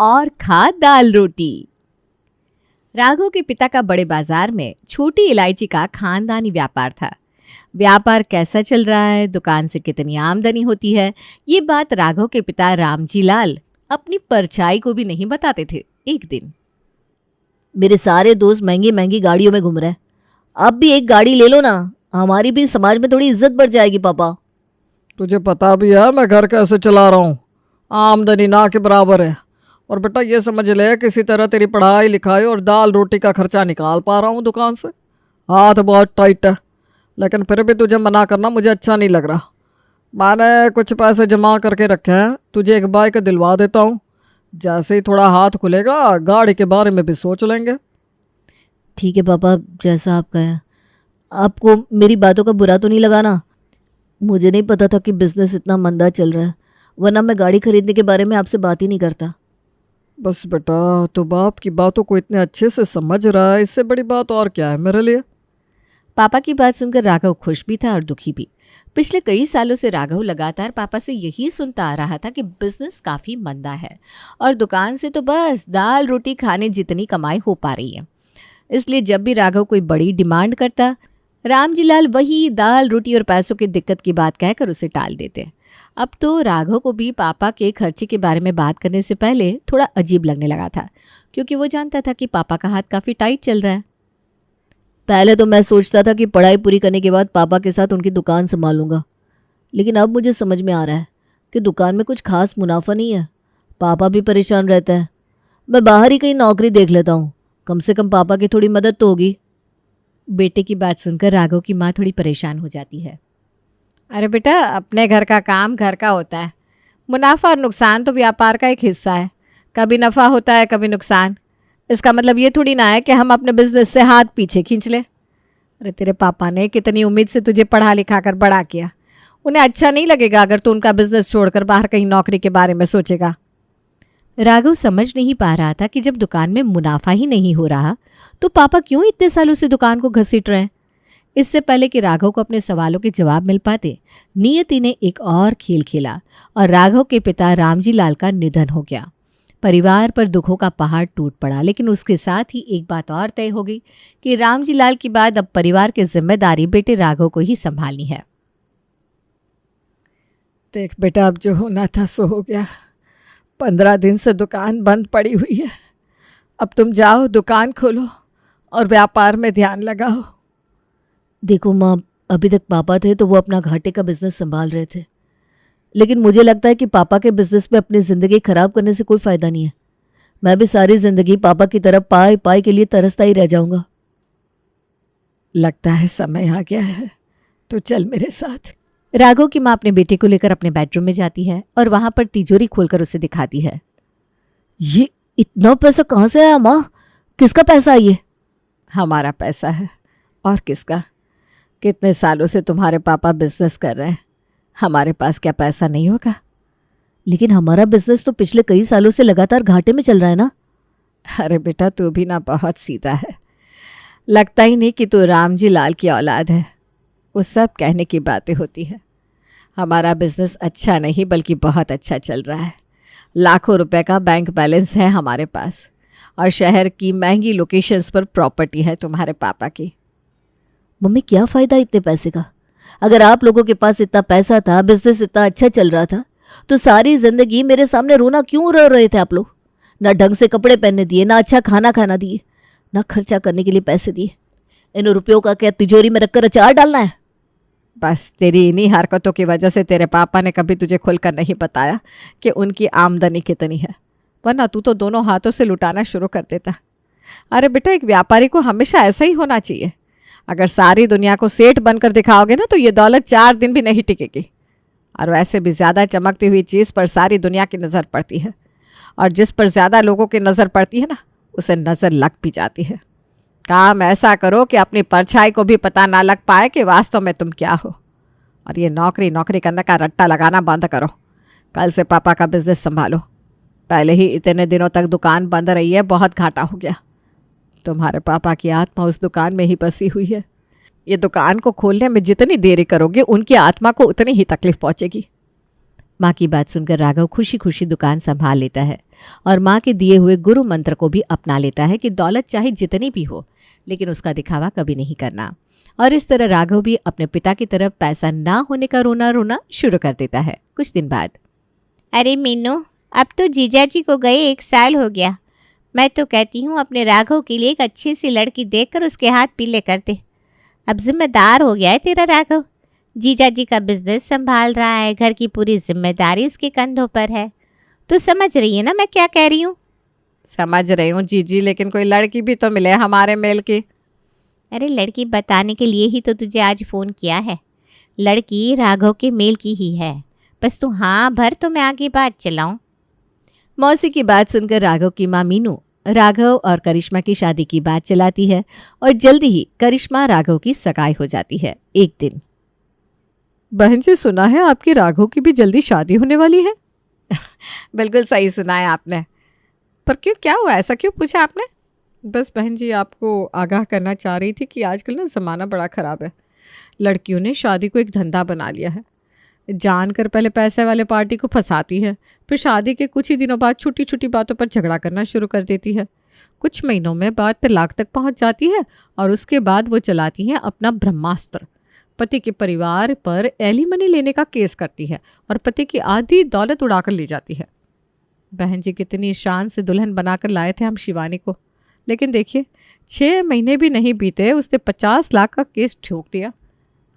और खा दाल रोटी। राघव के पिता का बड़े बाजार में छोटी इलायची का खानदानी व्यापार था। व्यापार कैसा चल रहा है, दुकान से कितनी आमदनी होती है, ये बात राघव के पिता रामजी लाल अपनी परछाई को भी नहीं बताते थे। एक दिन, मेरे सारे दोस्त महंगी महंगी गाड़ियों में घूम रहे हैं, आप भी एक गाड़ी ले लो ना, हमारी भी समाज में थोड़ी इज्जत बढ़ जाएगी। पापा, तुझे पता भी है मैं घर कैसे चला रहा हूँ, आमदनी ना के बराबर है। और बेटा ये समझ ले किसी तरह तेरी पढ़ाई लिखाई और दाल रोटी का खर्चा निकाल पा रहा हूँ दुकान से। हाथ बहुत टाइट है, लेकिन फिर भी तुझे मना करना मुझे अच्छा नहीं लग रहा। मैंने कुछ पैसे जमा करके रखे हैं, तुझे एक बाइक दिलवा देता हूँ। जैसे ही थोड़ा हाथ खुलेगा गाड़ी के बारे में भी सोच लेंगे। ठीक है पापा, जैसा आप कहें। आपको मेरी बातों का बुरा तो नहीं लगा ना? मुझे नहीं पता था कि बिजनेस इतना मंदा चल रहा है, वरना मैं गाड़ी खरीदने के बारे में आपसे बात ही नहीं करता। बस बेटा, तो बाप की बातों को इतने अच्छे से समझ रहा है, इससे बड़ी बात और क्या है मेरे लिए। पापा की बात सुनकर राघव खुश भी था और दुखी भी। पिछले कई सालों से राघव लगातार पापा से यही सुनता आ रहा था कि बिजनेस काफ़ी मंदा है और दुकान से तो बस दाल रोटी खाने जितनी कमाई हो पा रही है। इसलिए जब भी राघव कोई बड़ी डिमांड करता, रामजी लाल वही दाल रोटी और पैसों की दिक्कत की बात कहकर उसे टाल देते। अब तो राघव को भी पापा के खर्चे के बारे में बात करने से पहले थोड़ा अजीब लगने लगा था, क्योंकि वो जानता था कि पापा का हाथ काफ़ी टाइट चल रहा है। पहले तो मैं सोचता था कि पढ़ाई पूरी करने के बाद पापा के साथ उनकी दुकान संभालूंगा, लेकिन अब मुझे समझ में आ रहा है कि दुकान में कुछ खास मुनाफा नहीं है। पापा भी परेशान रहते हैं, मैं बाहर ही कहीं नौकरी देख लेता हूँ, कम से कम पापा की थोड़ी मदद तो होगी। बेटे की बात सुनकर राघव की माँ थोड़ी परेशान हो जाती है। अरे बेटा, अपने घर का काम घर का होता है, मुनाफा और नुकसान तो व्यापार का एक हिस्सा है। कभी नफ़ा होता है, कभी नुकसान। इसका मतलब ये थोड़ी ना है कि हम अपने बिजनेस से हाथ पीछे खींच लें। अरे तेरे पापा ने कितनी उम्मीद से तुझे पढ़ा लिखा कर बड़ा किया, उन्हें अच्छा नहीं लगेगा अगर तू उनका बिजनेस छोड़कर बाहर कहीं नौकरी के बारे में सोचेगा। राघव समझ नहीं पा रहा था कि जब दुकान में मुनाफा ही नहीं हो रहा तो पापा क्यों इतने सालों से दुकान को घसीट रहे हैं। इससे पहले कि राघव को अपने सवालों के जवाब मिल पाते, नियति ने एक और खेल खेला और राघव के पिता रामजी लाल का निधन हो गया। परिवार पर दुखों का पहाड़ टूट पड़ा, लेकिन उसके साथ ही एक बात और तय हो गई कि रामजी लाल के बाद अब परिवार की जिम्मेदारी बेटे राघव को ही संभालनी है। देख बेटा, अब जो होना था सो हो गया। 15 दिन से दुकान बंद पड़ी हुई है, अब तुम जाओ दुकान खोलो और व्यापार में ध्यान लगाओ। देखो माँ, अभी तक पापा थे तो वो अपना घाटे का बिजनेस संभाल रहे थे, लेकिन मुझे लगता है कि पापा के बिजनेस में अपनी ज़िंदगी खराब करने से कोई फ़ायदा नहीं है। मैं भी सारी ज़िंदगी पापा की तरफ पाई पाई के लिए तरसता ही रह जाऊंगा। लगता है समय आ गया है, तो चल मेरे साथ। राघव की माँ अपने बेटे को लेकर अपने बेडरूम में जाती है और वहां पर तिजोरी खोलकर उसे दिखाती है। ये इतना पैसा कहाँ से आया माँ? किसका पैसा है ये? हमारा पैसा है, और किसका। कितने सालों से तुम्हारे पापा बिजनेस कर रहे हैं, हमारे पास क्या पैसा नहीं होगा? लेकिन हमारा बिजनेस तो पिछले कई सालों से लगातार घाटे में चल रहा है ना। अरे बेटा, तू भी ना बहुत सीधा है, लगता ही नहीं कि तू रामजी लाल की औलाद है। वो सब कहने की बातें होती है। हमारा बिजनेस अच्छा नहीं बल्कि बहुत अच्छा चल रहा है। लाखों रुपए का बैंक बैलेंस है हमारे पास, और शहर की महंगी लोकेशंस पर प्रॉपर्टी है तुम्हारे पापा की। मम्मी, क्या फ़ायदा इतने पैसे का? अगर आप लोगों के पास इतना पैसा था, बिजनेस इतना अच्छा चल रहा था, तो सारी ज़िंदगी मेरे सामने रोना क्यों रो रहे थे आप लोग? ना ढंग से कपड़े पहनने दिए, ना अच्छा खाना खाना दिए, ना खर्चा करने के लिए पैसे दिए। इन रुपयों का क्या तिजोरी में रखकर अचार डालना है? बस तेरी इन्हीं हरकतों की वजह से तेरे पापा ने कभी तुझे खुलकर नहीं बताया कि उनकी आमदनी कितनी है, वरना तू तो दोनों हाथों से लुटाना शुरू कर देता। अरे बेटा, एक व्यापारी को हमेशा ऐसा ही होना चाहिए। अगर सारी दुनिया को सेठ बनकर दिखाओगे ना तो ये दौलत 4 दिन भी नहीं टिकेगी। और वैसे भी ज़्यादा चमकती हुई चीज़ पर सारी दुनिया की नज़र पड़ती है, और जिस पर ज़्यादा लोगों की नज़र पड़ती है ना, उसे नज़र लग भी जाती है। काम ऐसा करो कि अपनी परछाई को भी पता ना लग पाए कि वास्तव में तुम क्या हो। और ये नौकरी नौकरी करने का रट्टा लगाना बंद करो। कल से पापा का बिजनेस संभालो। पहले ही इतने दिनों तक दुकान बंद रही है, बहुत घाटा हो गया। तुम्हारे पापा की आत्मा उस दुकान में ही बसी हुई है। ये दुकान को खोलने में जितनी देरी करोगे उनकी आत्मा को उतनी ही तकलीफ पहुंचेगी। माँ की बात सुनकर राघव खुशी खुशी दुकान संभाल लेता है और माँ के दिए हुए गुरु मंत्र को भी अपना लेता है कि दौलत चाहे जितनी भी हो लेकिन उसका दिखावा कभी नहीं करना। और इस तरह राघव भी अपने पिता की तरफ पैसा ना होने का रोना रोना शुरू कर देता है। कुछ दिन बाद, अरे मीनू, अब तो जीजा जी को गए 1 साल हो गया। मैं तो कहती हूँ अपने राघव के लिए एक अच्छी सी लड़की देखकर उसके हाथ पीले कर दे। अब जिम्मेदार हो गया है तेरा राघव। जीजा जी का बिजनेस संभाल रहा है, घर की पूरी जिम्मेदारी उसके कंधों पर है। तो समझ रही है ना मैं क्या कह रही हूँ? समझ रही हूँ जीजी, लेकिन कोई लड़की भी तो मिले हमारे मेल की। अरे लड़की बताने के लिए ही तो तुझे आज फ़ोन किया है। लड़की राघव के मेल की ही है, बस तू हाँ भर तो मैं आगे बात चलाऊं। मौसी की बात सुनकर राघव की माँ मीनू राघव और करिश्मा की शादी की बात चलाती है और जल्दी ही करिश्मा राघव की सगाई हो जाती है। एक दिन, बहन जी, सुना है आपकी राघव की भी जल्दी शादी होने वाली है? बिल्कुल सही सुना है आपने। पर क्यों, क्या हुआ, ऐसा क्यों पूछा आपने? बस बहन जी, आपको आगाह करना चाह रही थी कि आजकल ना ज़माना बड़ा ख़राब है। लड़कियों ने शादी को एक धंधा बना लिया है। जानकर पहले पैसे वाले पार्टी को फंसाती है, फिर शादी के कुछ ही दिनों बाद छोटी छोटी बातों पर झगड़ा करना शुरू कर देती है। कुछ महीनों में बात तलाक तक पहुंच जाती है और उसके बाद वो चलाती हैं अपना ब्रह्मास्त्र। पति के परिवार पर एलिमनी लेने का केस करती है और पति की आधी दौलत उड़ाकर ले जाती है। बहन जी, कितनी शान से दुल्हन बनाकर लाए थे हम शिवानी को, लेकिन देखिए 6 महीने भी नहीं बीते उसने 50 लाख का केस ठोक दिया।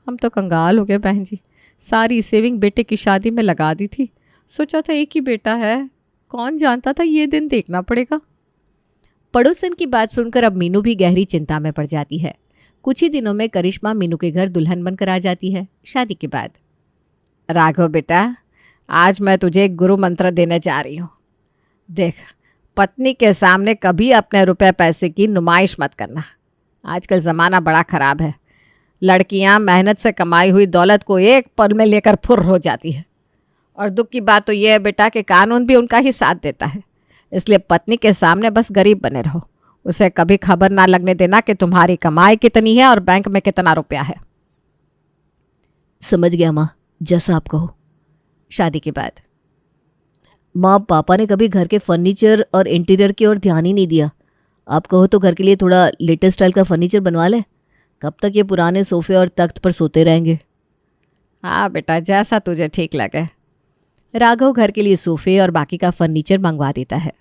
हम तो कंगाल हो गए बहन जी। सारी सेविंग बेटे की शादी में लगा दी थी। सोचा था एक ही बेटा है, कौन जानता था ये दिन देखना पड़ेगा। पड़ोसन की बात सुनकर अब मीनू भी गहरी चिंता में पड़ जाती है। कुछ ही दिनों में करिश्मा मीनू के घर दुल्हन बनकर आ जाती है। शादी के बाद, राघव बेटा, आज मैं तुझे एक गुरु मंत्र देने जा रही हूँ। देख, पत्नी के सामने कभी अपने रुपए पैसे की नुमाइश मत करना। आजकल ज़माना बड़ा ख़राब है। लड़कियां मेहनत से कमाई हुई दौलत को एक पल में लेकर फुर्र हो जाती है। और दुख की बात तो यह है बेटा कि कानून भी उनका ही साथ देता है। इसलिए पत्नी के सामने बस गरीब बने रहो। उसे कभी खबर ना लगने देना कि तुम्हारी कमाई कितनी है और बैंक में कितना रुपया है। समझ गया माँ, जैसा आप कहो। शादी के बाद, माँ, पापा ने कभी घर के फर्नीचर और इंटीरियर की ओर ध्यान ही नहीं दिया। आप कहो तो घर के लिए थोड़ा लेटेस्ट स्टाइल का फर्नीचर बनवा ले। कब तक ये पुराने सोफे और तख्त पर सोते रहेंगे? हाँ बेटा, जैसा तुझे ठीक लगे। राघव घर के लिए सोफे और बाकी का फर्नीचर मंगवा देता है।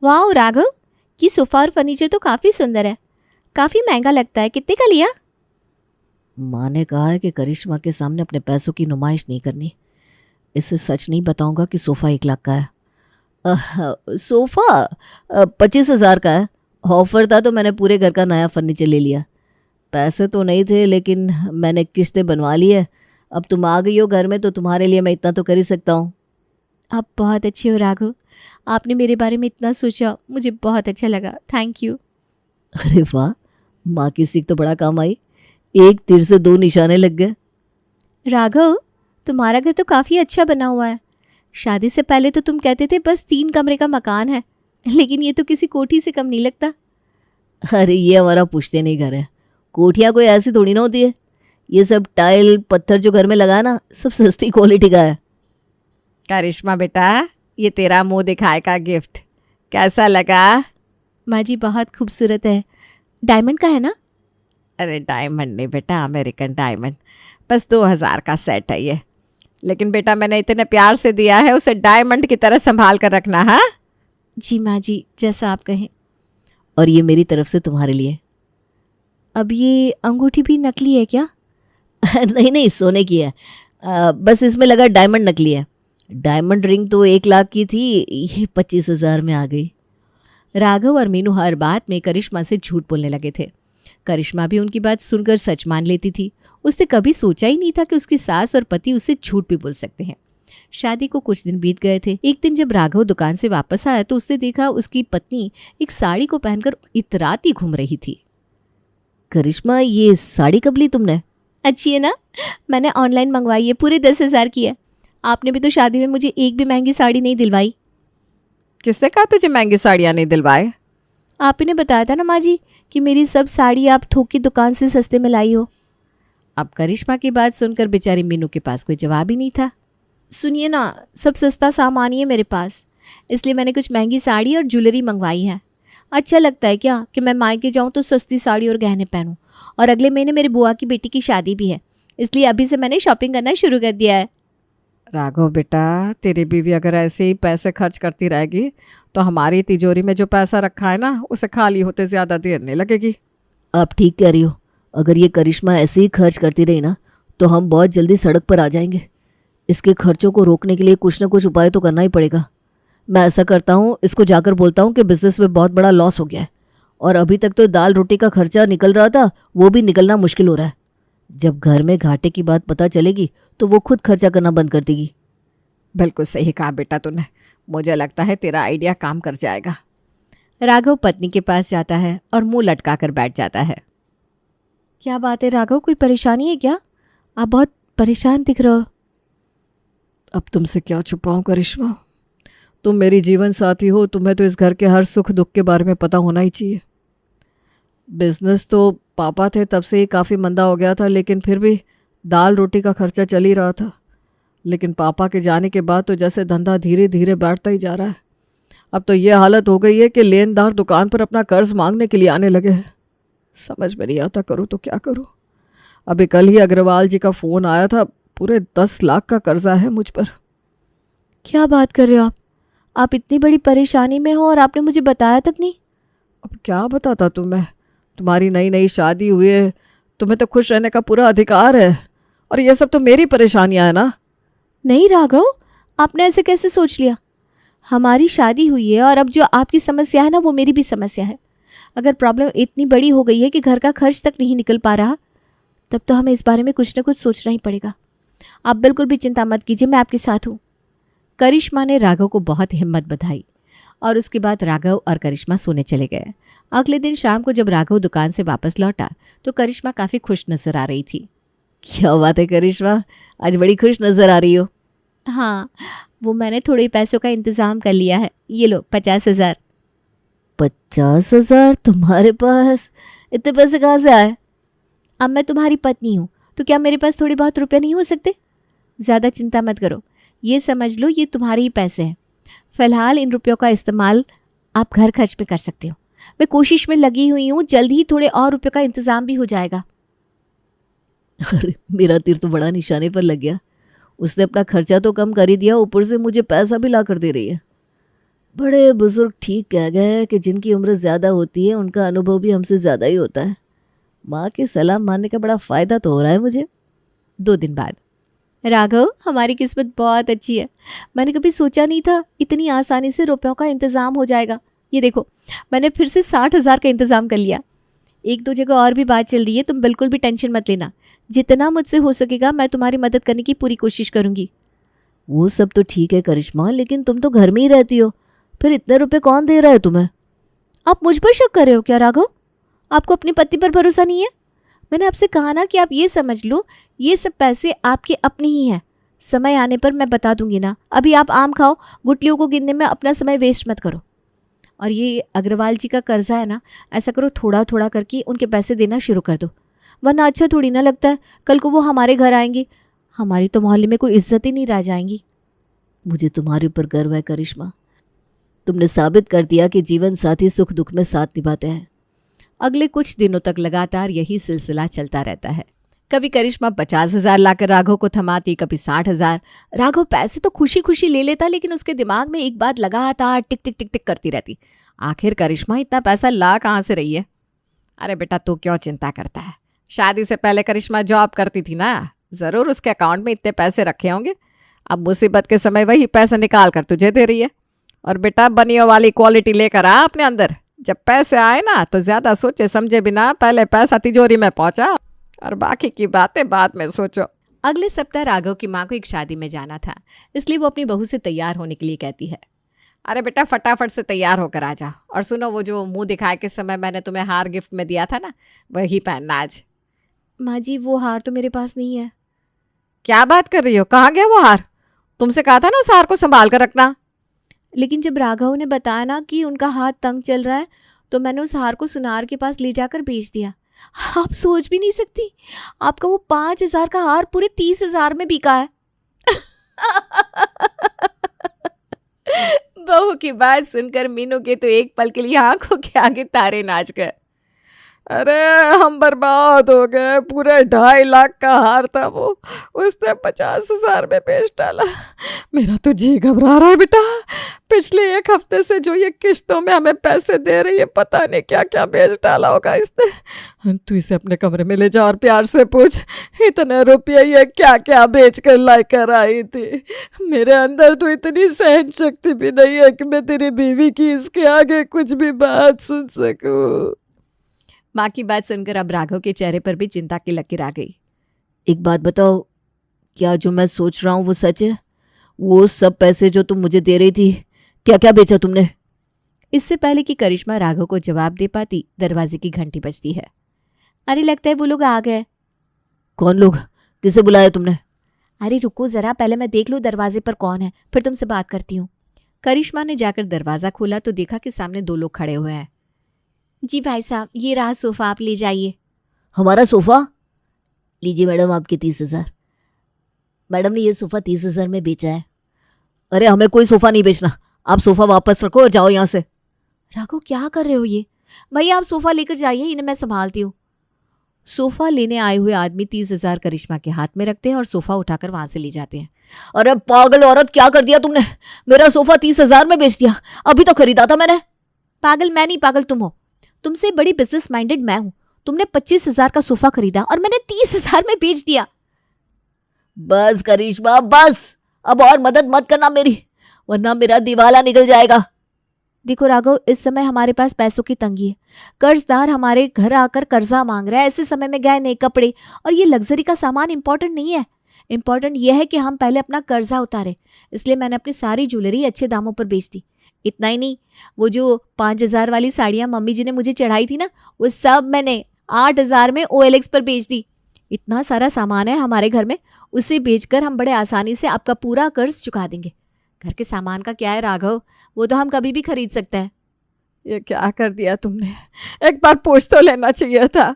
वाह राघव, ये सोफ़ा और फर्नीचर तो काफ़ी सुंदर है। काफ़ी महंगा लगता है, कितने का लिया? माँ ने कहा है कि करिश्मा के सामने अपने पैसों की नुमाइश नहीं करनी। इससे सच नहीं बताऊंगा कि सोफ़ा 1 लाख का है। सोफ़ा 25,000 का है। ऑफर था तो मैंने पूरे घर का नया फर्नीचर ले लिया। पैसे तो नहीं थे, लेकिन मैंने किस्तें बनवा ली है। अब तुम आ गई हो घर में तो तुम्हारे लिए मैं इतना तो कर ही सकता हूँ। आप बहुत अच्छे हो राघव, आपने मेरे बारे में इतना सोचा, मुझे बहुत अच्छा लगा। Thank you. अरे वाह, माँ की सीख तो बड़ा काम आई। एक तीर से 2 निशाने लग गए। राघव, तुम्हारा घर तो काफ़ी अच्छा बना हुआ है। शादी से पहले तो तुम कहते थे बस 3 कमरे का मकान है, लेकिन ये तो किसी कोठी से कम नहीं लगता। अरे ये हमारा पुश्तैनी घर है। कोठियाँ कोई ऐसी थोड़ी ना होती है। ये सब टाइल पत्थर जो घर में लगा ना, सब सस्ती क्वालिटी का है। करिश्मा बेटा, ये तेरा मुंह दिखाए का गिफ्ट कैसा लगा? माँ जी, बहुत खूबसूरत है। डायमंड का है ना? अरे डायमंड नहीं बेटा, अमेरिकन डायमंड। बस 2000 का सेट है ये। लेकिन बेटा, मैंने इतने प्यार से दिया है, उसे डायमंड की तरह संभाल कर रखना। हाँ जी माँ जी, जैसा आप कहें। और ये मेरी तरफ से तुम्हारे लिए। अब ये अंगूठी भी नकली है क्या? नहीं नहीं, सोने की है। बस इसमें लगा डायमंड नकली है। डायमंड रिंग तो 1 लाख की थी, ये 25,000 में आ गई। राघव और मीनू हर बात में करिश्मा से झूठ बोलने लगे थे। करिश्मा भी उनकी बात सुनकर सच मान लेती थी। उसने कभी सोचा ही नहीं था कि उसकी सास और पति उससे झूठ भी बोल सकते हैं। शादी को कुछ दिन बीत गए थे। एक दिन जब राघव दुकान से वापस आया तो उसने देखा उसकी पत्नी एक साड़ी को पहनकर इतराती घूम रही थी। करिश्मा, ये साड़ी कब ली तुमने? अच्छी है ना? मैंने ऑनलाइन मंगवाई है, पूरे 10,000 की है। आपने भी तो शादी में मुझे एक भी महंगी साड़ी नहीं दिलवाई। किसने कहा तुझे महंगी साड़ियाँ नहीं दिलवाए? आप ही ने बताया था ना माँ जी कि मेरी सब साड़ी आप थोक की दुकान से सस्ते में लाई हो। अब करिश्मा की बात सुनकर बेचारी मीनू के पास कोई जवाब ही नहीं था। सुनिए ना, सब सस्ता सामान ही है मेरे पास, इसलिए मैंने कुछ महंगी साड़ी और ज्वेलरी मंगवाई है। अच्छा लगता है क्या कि मैं मायके जाऊँ तो सस्ती साड़ी और गहने पहनूं? और अगले महीने मेरी बुआ की बेटी की शादी भी है, इसलिए अभी से मैंने शॉपिंग करना शुरू कर दिया है। राघव बेटा, तेरी बीवी अगर ऐसे ही पैसे खर्च करती रहेगी तो हमारी तिजोरी में जो पैसा रखा है ना, उसे खाली होते ज़्यादा देर नहीं लगेगी। आप ठीक कह रही हो, अगर ये करिश्मा ऐसे ही खर्च करती रही ना तो हम बहुत जल्दी सड़क पर आ जाएंगे। इसके खर्चों को रोकने के लिए कुछ ना कुछ उपाय तो करना ही पड़ेगा। मैं ऐसा करता हूँ, इसको जाकर बोलता हूँ कि बिजनेस में बहुत बड़ा लॉस हो गया है और अभी तक तो दाल रोटी का खर्चा निकल रहा था, वो भी निकलना मुश्किल हो रहा है। जब घर में घाटे की बात पता चलेगी तो वो खुद खर्चा करना बंद कर देगी। बिल्कुल सही कहा बेटा तूने, मुझे लगता है तेरा आइडिया काम कर जाएगा। राघव पत्नी के पास जाता है और मुंह लटका कर बैठ जाता है। क्या बात है राघव, कोई परेशानी है क्या? आप बहुत परेशान दिख रहे हो। अब तुमसे क्या छुपाऊं करिश्मा, तुम मेरी जीवन साथी हो, तुम्हें तो इस घर के हर सुख दुख के बारे में पता होना ही चाहिए। बिजनेस तो पापा थे तब से ही काफ़ी मंदा हो गया था, लेकिन फिर भी दाल रोटी का खर्चा चल ही रहा था। लेकिन पापा के जाने के बाद तो जैसे धंधा धीरे धीरे बैठता ही जा रहा है। अब तो ये हालत हो गई है कि लेनदार दुकान पर अपना कर्ज मांगने के लिए आने लगे हैं। समझ में नहीं आता करूँ तो क्या करूँ। अभी कल ही अग्रवाल जी का फ़ोन आया था, पूरे 10 लाख का कर्जा है मुझ पर। क्या बात कर रहे हो आप इतनी बड़ी परेशानी में हो और आपने मुझे बताया तक नहीं। अब क्या बताता तुम्हें, तुम्हारी नई नई शादी हुई है, तुम्हें तो खुश रहने का पूरा अधिकार है, और ये सब तो मेरी परेशानियां है ना। नहीं राघव, आपने ऐसे कैसे सोच लिया? हमारी शादी हुई है और अब जो आपकी समस्या है ना, वो मेरी भी समस्या है। अगर प्रॉब्लम इतनी बड़ी हो गई है कि घर का खर्च तक नहीं निकल पा रहा, तब तो हमें इस बारे में कुछ ना कुछ सोचना ही पड़ेगा। आप बिल्कुल भी चिंता मत कीजिए, मैं आपके साथ हूँ। करिश्मा ने राघव को बहुत हिम्मत बधाई और उसके बाद राघव और करिश्मा सोने चले गए। अगले दिन शाम को जब राघव दुकान से वापस लौटा तो करिश्मा काफ़ी खुश नजर आ रही थी। क्या बात है करिश्मा, आज बड़ी खुश नजर आ रही हो। हाँ, वो मैंने थोड़े पैसों का इंतज़ाम कर लिया है। ये लो 50,000। 50,000 तुम्हारे पास? इतने पैसे कहाँ से आए? अब मैं तुम्हारी पत्नी हूँ तो क्या मेरे पास थोड़ी बहुत रुपये नहीं हो सकते? ज़्यादा चिंता मत करो, ये समझ लो ये तुम्हारे ही पैसे हैं। फ़िलहाल इन रुपयों का इस्तेमाल आप घर खर्च पे कर सकते हो। मैं कोशिश में लगी हुई हूँ, जल्द ही थोड़े और रुपयों का इंतज़ाम भी हो जाएगा। अरे मेरा तीर तो बड़ा निशाने पर लग गया। उसने अपना खर्चा तो कम कर ही दिया, ऊपर से मुझे पैसा भी ला कर दे रही है। बड़े बुजुर्ग ठीक कह गए कि जिनकी उम्र ज़्यादा होती है उनका अनुभव भी हमसे ज़्यादा ही होता है। माँ के सलाह मानने का बड़ा फ़ायदा तो हो रहा है मुझे। 2 दिन बाद। राघव, हमारी किस्मत बहुत अच्छी है। मैंने कभी सोचा नहीं था इतनी आसानी से रुपयों का इंतज़ाम हो जाएगा। ये देखो, मैंने फिर से 60,000 का इंतज़ाम कर लिया। 1-2 जगह और भी बात चल रही है, तुम बिल्कुल भी टेंशन मत लेना। जितना मुझसे हो सकेगा मैं तुम्हारी मदद करने की पूरी कोशिश करूँगी। वो सब तो ठीक है करिश्मा, लेकिन तुम तो घर में ही रहती हो, फिर इतने रुपए कौन दे रहा है तुम्हें? आप मुझ पर शक कर रहे हो क्या राघव? आपको अपनी पति पर भरोसा नहीं है? मैंने आपसे कहा ना कि आप ये समझ लो ये सब पैसे आपके अपने ही हैं। समय आने पर मैं बता दूंगी ना। अभी आप आम खाओ, गुटलियों को गिनने में अपना समय वेस्ट मत करो। और ये अग्रवाल जी का कर्जा है ना, ऐसा करो थोड़ा थोड़ा करके उनके पैसे देना शुरू कर दो, वरना अच्छा थोड़ी ना लगता है। कल को वो हमारे घर आएंगे, हमारी तो मोहल्ले में कोई इज्जत ही नहीं रह जाएंगी। मुझे तुम्हारे ऊपर गर्व है करिश्मा। तुमने साबित कर दिया कि जीवन साथी सुख दुख में साथ निभाते हैं। अगले कुछ दिनों तक लगातार यही सिलसिला चलता रहता है। कभी करिश्मा 50,000 लाकर राघव को थमाती, कभी 60,000। राघव पैसे तो खुशी खुशी ले लेता, लेकिन उसके दिमाग में एक बात लगातार टिक टिक टिक टिक करती रहती, आखिर करिश्मा इतना पैसा ला कहाँ से रही है? अरे बेटा, तू क्यों चिंता करता है? शादी से पहले करिश्मा जॉब करती थी ना, ज़रूर उसके अकाउंट में इतने पैसे रखे होंगे। अब मुसीबत के समय वही पैसे निकाल कर तुझे दे रही है। और बेटा, बनियों वाली क्वालिटी लेकर आ अपने अंदर। जब पैसे आए ना तो ज़्यादा सोचे समझे बिना पहले पैसा तिजोरी में पहुंचा, और बाकी की बातें बाद में सोचो। अगले सप्ताह राघव की माँ को एक शादी में जाना था, इसलिए वो अपनी बहू से तैयार होने के लिए कहती है। अरे बेटा, फटाफट से तैयार होकर आ जा, और सुनो, वो जो मुंह दिखाए के समय मैंने तुम्हें हार गिफ्ट में दिया था ना, वही पहनना आज। माँ जी, वो हार तो मेरे पास नहीं है। क्या बात कर रही हो? कहाँ गया वो हार? तुमसे कहा था ना उस हार को संभाल कर रखना। लेकिन जब राघव ने बताया ना कि उनका हाथ तंग चल रहा है, तो मैंने उस हार को सुनार के पास ले जाकर बेच दिया। आप सोच भी नहीं सकती, आपका वो 5,000 का हार पूरे 30,000 में बिका है। बहू की बात सुनकर मीनू के तो एक पल के लिए आंखों के आगे तारे नाच गए। अरे हम बर्बाद हो गए, पूरे 2.5 लाख का हार था वो, उसने 50,000 में बेच डाला। मेरा तो जी घबरा रहा है बेटा। पिछले 1 हफ्ते से जो ये किश्तों में हमें पैसे दे रही है, पता नहीं क्या क्या बेच डाला होगा इसने। तू इसे अपने कमरे में ले जा और प्यार से पूछ, इतने रुपये ये क्या क्या बेच कर ला कर आई थी। मेरे अंदर तो इतनी सहन शक्ति भी नहीं है कि मैं तेरी बीवी की इसके आगे कुछ भी बात सुन सकूं। माँ की बात सुनकर अब राघव के चेहरे पर भी चिंता की लकीर आ गई। एक बात बताओ, क्या जो मैं सोच रहा हूँ वो सच है? वो सब पैसे जो तुम मुझे दे रही थी, क्या क्या बेचा तुमने? इससे पहले कि करिश्मा राघव को जवाब दे पाती, दरवाजे की घंटी बजती है। अरे लगता है वो लोग आ गए। कौन लोग? किसे बुलाया तुमने? अरे रुको जरा, पहले मैं देख लूँ दरवाजे पर कौन है, फिर तुमसे बात करती हूँ। करिश्मा ने जाकर दरवाजा खोला तो देखा कि सामने 2 लोग खड़े हुए हैं। जी भाई साहब, ये रहा सोफा, आप ले जाइए। हमारा सोफा? लीजिए मैडम, आपके 30,000। मैडम ने ये सोफा 30,000 में बेचा है। अरे हमें कोई सोफा नहीं बेचना, आप सोफा वापस रखो और जाओ यहाँ से। राघव क्या कर रहे हो ये? भैया आप सोफा लेकर जाइए, इन्हें मैं संभालती हूँ। सोफा लेने आए हुए आदमी 30,000 करिश्मा के हाथ में रखते हैं और सोफा उठाकर वहां से ले जाते हैं। अरे पागल औरत, क्या कर दिया तुमने? मेरा सोफा 30,000 में बेच दिया, अभी तो खरीदा था मैंने। पागल मैं नहीं, पागल तुम हो। तुमसे बड़ी बिजनेस माइंडेड मैं हूं। तुमने 25,000 का सोफा खरीदा और मैंने 30,000 में बेच दिया। बस करिश्मा बस, अब और मदद मत करना मेरी, वरना मेरा दिवाला निकल जाएगा। देखो राघव, इस समय हमारे पास पैसों की तंगी है। कर्जदार हमारे घर आकर कर्जा मांग रहा है। ऐसे समय में गहने, कपड़े और ये लग्जरी का सामान इंपॉर्टेंट नहीं है। इंपॉर्टेंट यह है कि हम पहले अपना कर्जा उतारे। इसलिए मैंने अपनी सारी ज्वेलरी अच्छे दामों पर बेच दी। इतना ही नहीं, वो जो 5,000 वाली साड़ियाँ मम्मी जी ने मुझे चढ़ाई थी ना, वो सब मैंने 8,000 में OLX पर बेच दी। इतना सारा सामान है हमारे घर में, उसे बेचकर हम बड़े आसानी से आपका पूरा कर्ज चुका देंगे। घर के सामान का क्या है राघव, वो तो हम कभी भी खरीद सकते हैं। ये क्या कर दिया तुमने? एक बार पूछ तो लेना चाहिए था।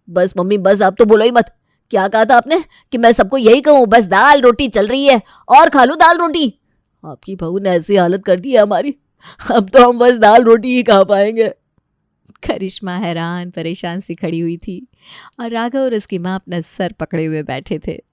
बस मम्मी बस, आप तो बोलो ही मत। क्या कहा था आपने कि मैं सबको यही कहूँ, बस दाल रोटी चल रही है और खा लो दाल रोटी? आपकी बहू ने ऐसी हालत कर दी है हमारी, अब तो हम बस दाल रोटी ही खा पाएंगे। करिश्मा हैरान परेशान सी खड़ी हुई थी और राघव और उसकी माँ अपना सर पकड़े हुए बैठे थे।